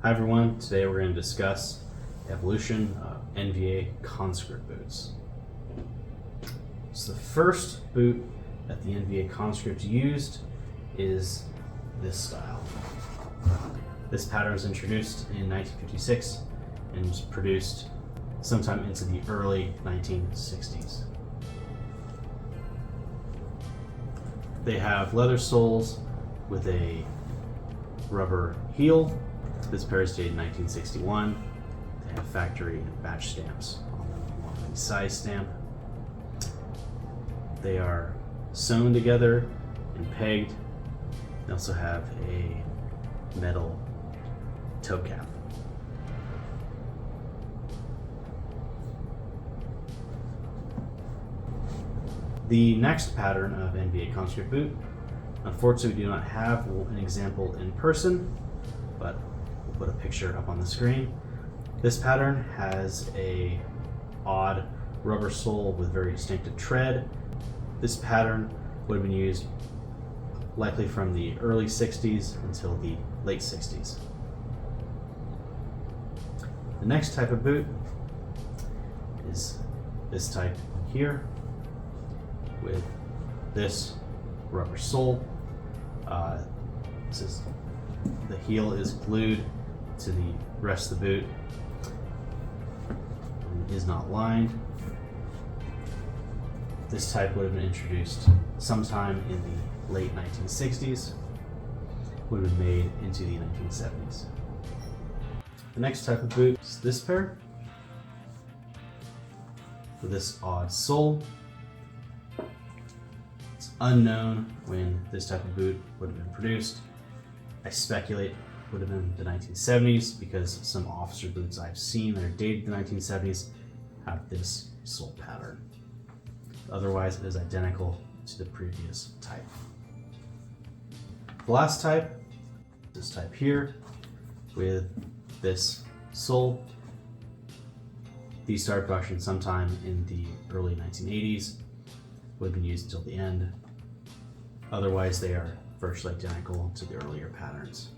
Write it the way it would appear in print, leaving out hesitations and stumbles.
Hi everyone, today we're going to discuss the evolution of NVA Conscript Boots. So the first boot that the NVA Conscript used is this style. This pattern was introduced in 1956 and was produced sometime into the early 1960s. They have leather soles with a rubber heel. This pair is dated 1961. They have factory and batch stamps on them, along with a size stamp. They are sewn together and pegged. They also have a metal toe cap. The next pattern of NVA Conscript boot, unfortunately we do not have an example in person, but we'll put a picture up on the screen. This pattern has a odd rubber sole with very distinctive tread. This pattern would have been used likely from the early 60s until the late 60s. The next type of boot is this type here with this rubber sole. The heel is glued to the rest of the boot and is not lined. This type would have been introduced sometime in the late 1960s, would have been made into the 1970s. The next type of boot is this pair with this odd sole. It's unknown when this type of boot would have been produced. I speculate would have been the 1970s because some officer boots I've seen that are dated the 1970s have this sole pattern. Otherwise, it is identical to the previous type. The last type, this type here with this sole. These started production sometime in the early 1980s, would have been used until the end. Otherwise, they are virtually identical to the earlier patterns.